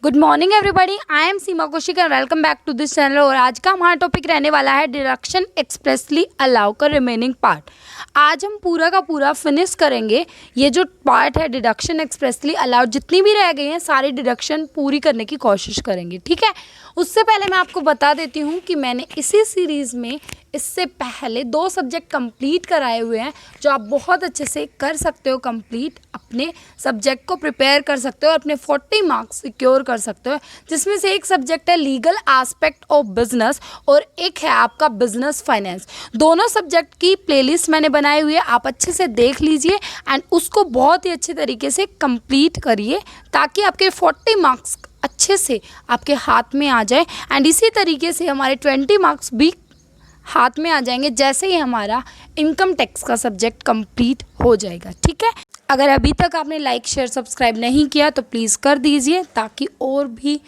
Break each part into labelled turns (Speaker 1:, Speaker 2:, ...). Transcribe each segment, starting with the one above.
Speaker 1: Good morning everybody, I am Seema Kaushik and welcome back to this channel. और आज का हमारा टॉपिक रहने वाला है डिडक्शन एक्सप्रेसली अलाउ का रिमेनिंग पार्ट। आज हम पूरा का पूरा फिनिश करेंगे। ये जो पार्ट है डिडक्शन एक्सप्रेसली अलाउ, जितनी भी रह गई हैं सारी डिडक्शन पूरी करने की कोशिश करेंगे, ठीक है। उससे पहले मैं आपको बता देती हूँ कि मैंने इसी सीरीज़ में इससे पहले 2 सब्जेक्ट कंप्लीट कराए हुए हैं, जो आप बहुत अच्छे से कर सकते हो कंप्लीट, अपने सब्जेक्ट को प्रिपेयर कर सकते हो और अपने 40 मार्क्स सिक्योर कर सकते हो। जिसमें से एक सब्जेक्ट है लीगल एस्पेक्ट ऑफ बिजनेस और एक है आपका बिजनेस फाइनेंस। दोनों सब्जेक्ट की प्लेलिस्ट मैंने बनाई हुई है, आप अच्छे से देख लीजिए एंड उसको बहुत ही अच्छे तरीके से कंप्लीट करिए, ताकि आपके 40 मार्क्स अच्छे से आपके हाथ में आ जाए। एंड इसी तरीके से हमारे 20 मार्क्स भी हाथ में आ जाएंगे जैसे ही हमारा इनकम टैक्स का सब्जेक्ट कंप्लीट हो जाएगा, ठीक है। अगर अभी तक आपने लाइक शेयर सब्सक्राइब नहीं किया तो प्लीज़ कर दीजिए, ताकि और भी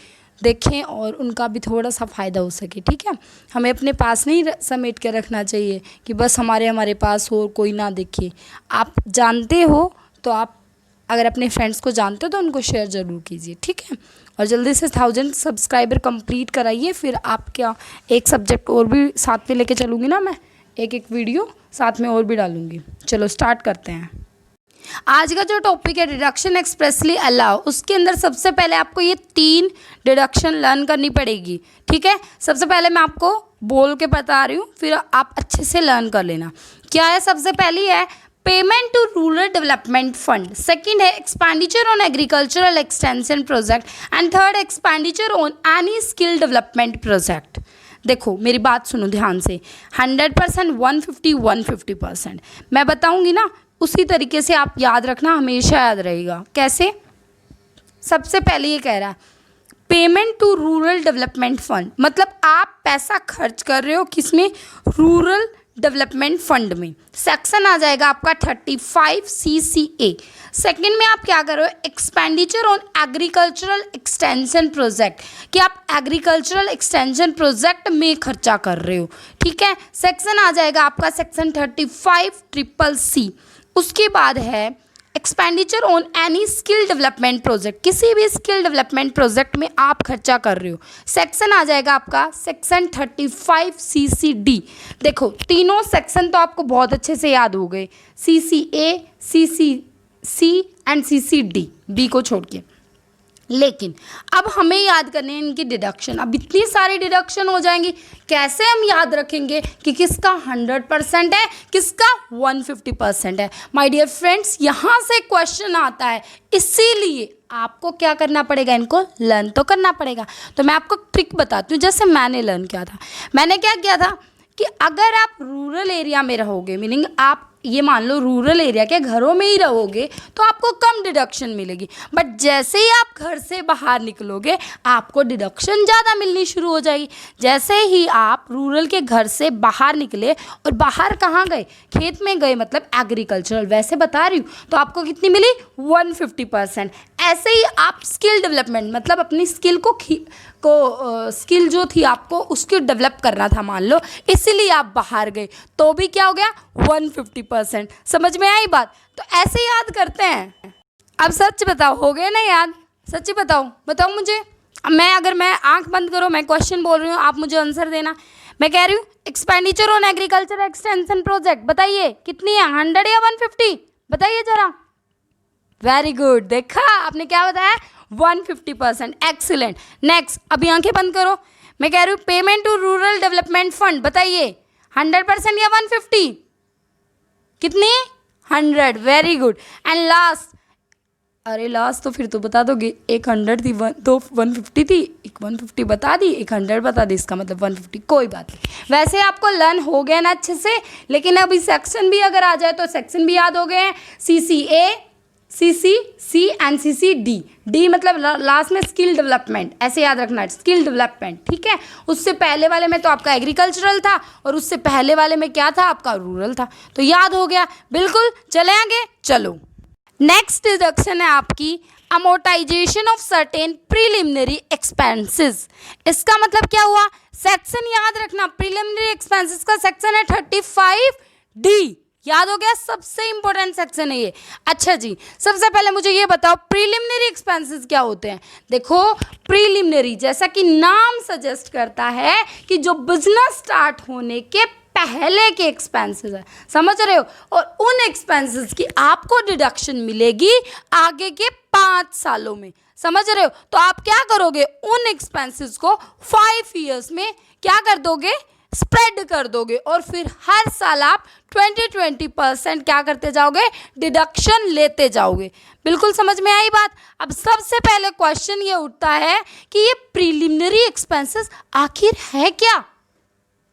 Speaker 1: देखें और उनका भी थोड़ा सा फ़ायदा हो सके, ठीक है। हमें अपने पास नहीं समेट के रखना चाहिए कि बस हमारे पास हो, कोई ना देखे। आप जानते हो तो आप अगर अपने फ्रेंड्स को जानते हो तो उनको शेयर ज़रूर कीजिए, ठीक है। और जल्दी से 1000 सब्सक्राइबर कंप्लीट कराइए, फिर आप क्या एक सब्जेक्ट और भी साथ में लेके चलूँगी ना, मैं एक वीडियो साथ में और भी डालूँगी। चलो स्टार्ट करते हैं। आज का जो टॉपिक है डिडक्शन एक्सप्रेसली अलाउ, उसके अंदर सबसे पहले आपको ये 3 डिडक्शन लर्न करनी पड़ेगी, ठीक है। सबसे पहले मैं आपको बोल के बता रही हूँ, फिर आप अच्छे से लर्न कर लेना। क्या है? सबसे पहली है payment to rural development fund, second है expenditure on agricultural extension project and third expenditure on any skill development project. देखो मेरी बात सुनो ध्यान से, 100%, 150% मैं बताऊंगी ना, उसी तरीके से आप याद रखना, हमेशा याद रहेगा। कैसे? सबसे पहले ये कह रहा है payment to rural development fund, मतलब आप पैसा खर्च कर रहे हो किसमें? रूरल डेवलपमेंट फंड में। सेक्शन आ जाएगा आपका 35 CCA। सेकंड में आप क्या कर रहे हो? Expenditure on agricultural extension project, कि आप एग्रीकल्चरल एक्सटेंशन प्रोजेक्ट में खर्चा कर रहे हो, ठीक है। सेक्शन आ जाएगा आपका सेक्शन 35CCC। उसके बाद है expenditure on any skill development project, किसी भी स्किल डेवलपमेंट प्रोजेक्ट में आप खर्चा कर रहे हो। सेक्शन आ जाएगा आपका सेक्शन 35 CCD। देखो तीनों सेक्शन तो आपको बहुत अच्छे से याद हो गए, CCA, CCC and CCD, B को छोड़ के। लेकिन अब हमें याद करने हैं इनकी डिडक्शन। अब इतनी सारी डिडक्शन हो जाएंगी, कैसे हम याद रखेंगे कि किसका 100% है, किसका 150% है? माय डियर फ्रेंड्स, यहाँ से क्वेश्चन आता है, इसीलिए आपको क्या करना पड़ेगा, इनको लर्न तो करना पड़ेगा। तो मैं आपको ट्रिक बताती हूँ, जैसे मैंने लर्न किया था। मैंने क्या किया था कि अगर आप रूरल एरिया में रहोगे, मीनिंग आप ये मान लो रूरल एरिया के घरों में ही रहोगे, तो आपको कम डिडक्शन मिलेगी। बट जैसे ही आप घर से बाहर निकलोगे, आपको डिडक्शन ज़्यादा मिलनी शुरू हो जाएगी। जैसे ही आप रूरल के घर से बाहर निकले, और बाहर कहाँ गए? खेत में गए, मतलब एग्रीकल्चरल, वैसे बता रही हूँ, तो आपको कितनी मिली? 150%। ऐसे ही आप स्किल डेवलपमेंट, मतलब अपनी स्किल स्किल जो थी आपको उसको डेवलप करना था मान लो, इसीलिए आप बाहर गए, तो भी क्या हो गया? 150%। समझ में आई बात? तो ऐसे याद करते हैं। अब सच बताओ, हो गए ना याद? सच्ची बताओ मुझे। अगर मैं आंख बंद करो, मैं क्वेश्चन बोल रही हूँ, आप मुझे आंसर देना। मैं कह रही हूँ expenditure on agriculture extension project, बताइए कितनी है, 100 या 150? बताइए जरा। वेरी गुड, देखा आपने क्या बताया? 150%। एक्सीलेंट। नेक्स्ट, अभी आंखें बंद करो। मैं कह रही हूँ payment to rural development fund, बताइए 100% या 150? कितनी? 100। Very good. एंड लास्ट, अरे लास्ट तो फिर तो बता दोगे, एक 100 थी, दो 150 थी, एक 150 बता दी, एक 100 बता दी, इसका मतलब 150। कोई बात नहीं, वैसे आपको लर्न हो गया ना अच्छे से। लेकिन अभी सेक्शन भी अगर आ जाए तो सेक्शन भी याद हो गए हैं, CCA, CCC and CCD। D मतलब लास्ट में स्किल डेवलपमेंट, ऐसे याद रखना है, स्किल डेवलपमेंट, ठीक है। उससे पहले वाले में तो आपका एग्रीकल्चरल था, और उससे पहले वाले में क्या था? आपका रूरल था। तो याद हो गया बिल्कुल। चले आगे, चलो। नेक्स्ट डिडक्शन है आपकी amortisation of certain preliminary expenses. इसका मतलब क्या हुआ? सेक्शन याद रखना, प्रीलिमिनरी एक्सपेंसेस का सेक्शन है 35D। याद हो गया, सबसे इंपॉर्टेंट सेक्शन है ये। अच्छा जी, सबसे पहले मुझे ये बताओ प्रीलिमिनरी एक्सपेंसेस क्या होते हैं। देखो प्रीलिमिनरी जैसा कि नाम सजेस्ट करता है कि जो बिजनेस स्टार्ट होने के पहले के एक्सपेंसेस है, समझ रहे हो, और उन एक्सपेंसेस की आपको डिडक्शन मिलेगी आगे के 5 सालों में, समझ रहे हो। तो आप क्या करोगे, उन एक्सपेंसेस को 5 ईयर्स में क्या कर दोगे, स्प्रेड कर दोगे, और फिर हर साल आप 20% क्या करते जाओगे, डिडक्शन लेते जाओगे। बिल्कुल समझ में आई बात। अब सबसे पहले क्वेश्चन ये उठता है कि ये प्रीलिमिनरी एक्सपेंसेस आखिर है क्या,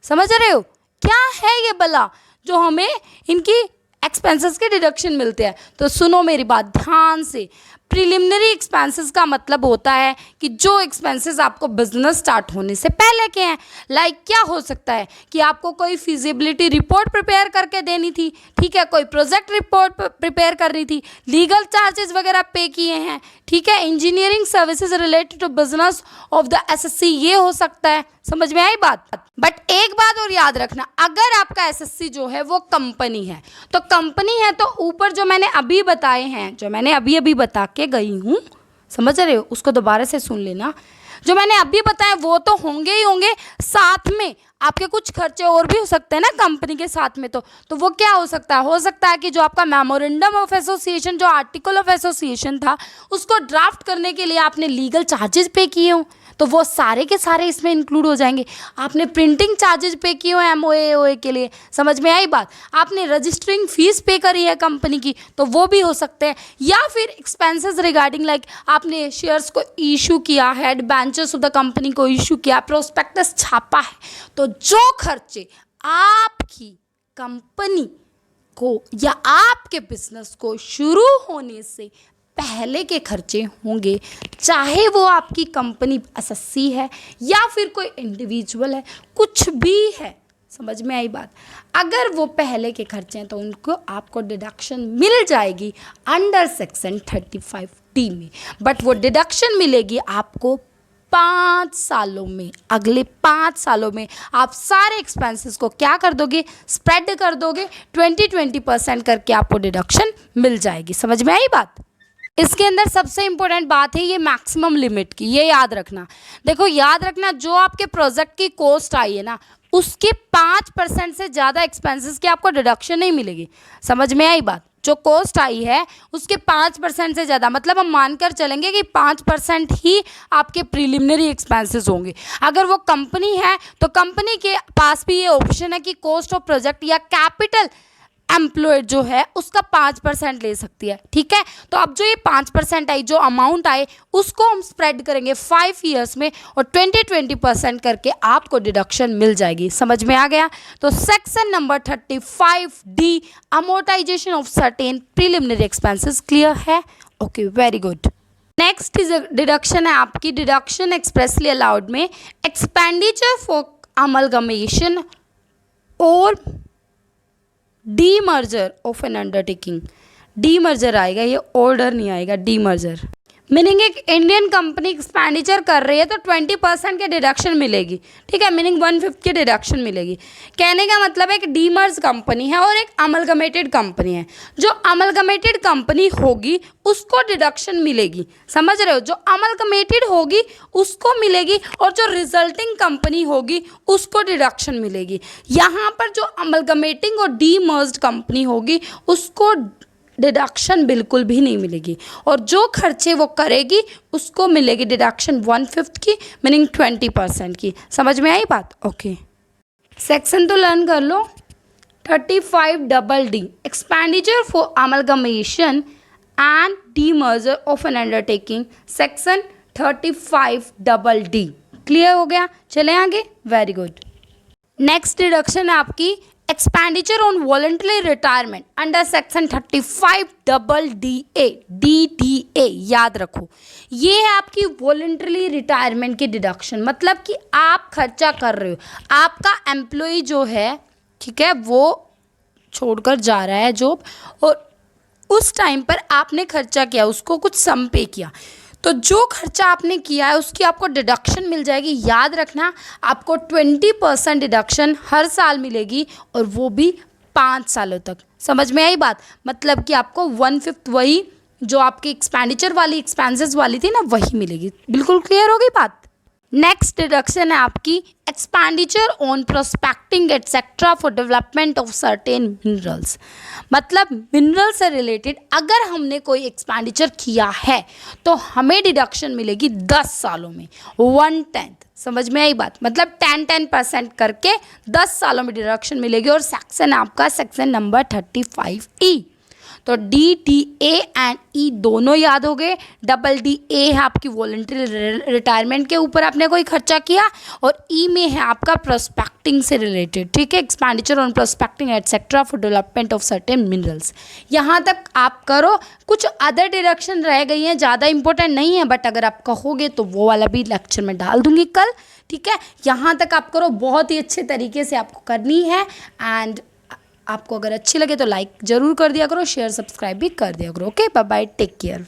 Speaker 1: समझ रहे हो, क्या है ये भला जो हमें इनकी एक्सपेंसेस के डिडक्शन मिलते हैं। तो सुनो मेरी बात ध्यान से, प्रीलिमिनरी एक्सपेंसेस का मतलब होता है कि जो एक्सपेंसेस आपको बिजनेस स्टार्ट होने से पहले के हैं। लाइक क्या हो सकता है कि आपको कोई फिजिबिलिटी रिपोर्ट प्रिपेयर करके देनी थी, ठीक है, कोई प्रोजेक्ट रिपोर्ट प्रिपेयर करनी थी, लीगल चार्जेस वगैरह पे किए हैं, ठीक है, engineering services related to business of the assessee, ये हो सकता है। समझ में आई बात। बट एक बात और याद रखना, अगर आपका एसएससी जो है वो कंपनी है, तो कंपनी है तो ऊपर जो मैंने अभी बताए हैं, जो मैंने अभी अभी बता के गई हूँ, समझ रहे हो, उसको दोबारा से सुन लेना। जो मैंने अभी बताया वो तो होंगे ही होंगे, साथ में आपके कुछ खर्चे और भी हो सकते हैं ना कंपनी के साथ में। तो वो क्या हो सकता है कि जो आपका मेमोरेंडम ऑफ एसोसिएशन, जो आर्टिकल ऑफ एसोसिएशन था, उसको ड्राफ्ट करने के लिए आपने लीगल चार्जेस पे किए हों, तो वो सारे के सारे इसमें इंक्लूड हो जाएंगे। आपने प्रिंटिंग चार्जेस पे किए हो एमओए के लिए, समझ में आई बात। आपने रजिस्टरिंग फीस पे करी है कंपनी की, तो वो भी हो सकते हैं। या फिर एक्सपेंसेस रिगार्डिंग लाइक आपने शेयर्स को इशू किया है, डिबेंचर्स ऑफ द कंपनी को इशू किया, प्रोस्पेक्टस छापा है, तो जो खर्चे आपकी कंपनी को या आपके बिजनेस को शुरू होने से पहले के खर्चे होंगे, चाहे वो आपकी कंपनी एसएससी है या फिर कोई इंडिविजुअल है, कुछ भी है, समझ में आई बात। अगर वो पहले के खर्चे हैं तो उनको आपको डिडक्शन मिल जाएगी अंडर सेक्शन 35D में। बट वो डिडक्शन मिलेगी आपको 5 सालों में। अगले 5 सालों में आप सारे एक्सपेंसेस को क्या कर दोगे, स्प्रेड कर दोगे, 20% करके आपको डिडक्शन मिल जाएगी। समझ में आई बात। इसके अंदर सबसे इंपॉर्टेंट बात है ये मैक्सिमम लिमिट की, ये याद रखना। देखो याद रखना, जो आपके प्रोजेक्ट की कॉस्ट आई है ना, उसके 5% से ज़्यादा एक्सपेंसेस की आपको डिडक्शन नहीं मिलेगी। समझ में आई बात। जो कॉस्ट आई है उसके 5% से ज़्यादा, मतलब हम मानकर चलेंगे कि 5% ही आपके प्रीलिमिनरी एक्सपेंसेस होंगे। अगर वो कंपनी है तो कंपनी के पास भी ये ऑप्शन है कि कॉस्ट ऑफ प्रोजेक्ट या कैपिटल एम्प्लॉयड जो है उसका 5% ले सकती है, ठीक है। तो अब जो ये 5% आई, जो अमाउंट आए, उसको हम स्प्रेड करेंगे 5 ईयर्स में और 20% करके आपको डिडक्शन मिल जाएगी। समझ में आ गया। तो section number 35D amortisation of certain preliminary expenses clear है। Okay, very good. Next is deduction है आपकी डिडक्शन एक्सप्रेसली अलाउड में एक्सपेंडिचर फॉर अमलगमेशन और demerger of an undertaking. Demerger आएगा, ये ऑर्डर नहीं आएगा, डीमर्जर मीनिंग एक इंडियन कंपनी एक्सपेंडिचर कर रही है तो 20% के डिडक्शन मिलेगी, ठीक है, मीनिंग 1/5 की डिडक्शन मिलेगी। कहने का मतलब है कि डीमर्ज कंपनी है और एक अमलगमेटेड कंपनी है। जो अमलगमेटेड कंपनी होगी उसको डिडक्शन मिलेगी, समझ रहे हो, जो अमलगमेटेड होगी उसको मिलेगी और जो रिजल्टिंग कंपनी होगी उसको डिडक्शन मिलेगी। यहाँ पर जो अमलगमेटिंग और डीमर्ज्ड कंपनी होगी उसको डिडक्शन बिल्कुल भी नहीं मिलेगी और जो खर्चे वो करेगी उसको मिलेगी डिडक्शन 1/5 की, मीनिंग 20% की। समझ में आई बात। ओके, सेक्शन तो लर्न कर लो। 35D expenditure for amalgamation and demerger of an undertaking, section 35D clear हो गया। चले आगे, वेरी गुड। नेक्स्ट डिडक्शन है आपकी expenditure on voluntary retirement under section 35DDA DDA। याद रखो, ये है आपकी वॉलंटरी रिटायरमेंट की डिडक्शन। मतलब कि आप खर्चा कर रहे हो, आपका एम्प्लॉय जो है, ठीक है, वो छोड़कर जा रहा है जॉब और उस टाइम पर आपने खर्चा किया, उसको कुछ सम पे किया, तो जो खर्चा आपने किया है उसकी आपको डिडक्शन मिल जाएगी। याद रखना, आपको 20% डिडक्शन हर साल मिलेगी और वो भी 5 सालों तक। समझ में आई बात? मतलब कि आपको 1/5 वही जो आपकी एक्सपेंडिचर वाली एक्सपेंसेस वाली थी ना वही मिलेगी। बिल्कुल क्लियर हो गई बात? नेक्स्ट डिडक्शन है आपकी expenditure on prospecting etcetera for development of certain minerals. मतलब मिनरल से रिलेटेड अगर हमने कोई एक्सपेंडिचर किया है तो हमें डिडक्शन मिलेगी 10 सालों में 1/10। समझ में आई बात? मतलब 10% करके 10 सालों में डिडक्शन मिलेगी। और सेक्शन आपका सेक्शन नंबर 35E। तो डी डी ए एंड ई दोनों याद हो गए। डबल डी ए है आपकी वॉलंटरी रिटायरमेंट के ऊपर आपने कोई खर्चा किया, और ई में है आपका प्रोस्पेक्टिंग से रिलेटेड, ठीक है, expenditure on prospecting etcetera for development of certain minerals. यहाँ तक आप करो। कुछ अदर डिडक्शन रह गई हैं, ज़्यादा इंपॉर्टेंट नहीं है, बट अगर आप कहोगे तो वो वाला भी लेक्चर में डाल दूंगी कल, ठीक है। यहाँ तक आप करो, बहुत ही अच्छे तरीके से आपको करनी है। एंड आपको अगर अच्छी लगे तो लाइक ज़रूर कर दिया करो, शेयर सब्सक्राइब भी कर दिया करो। Okay, bye bye, take care.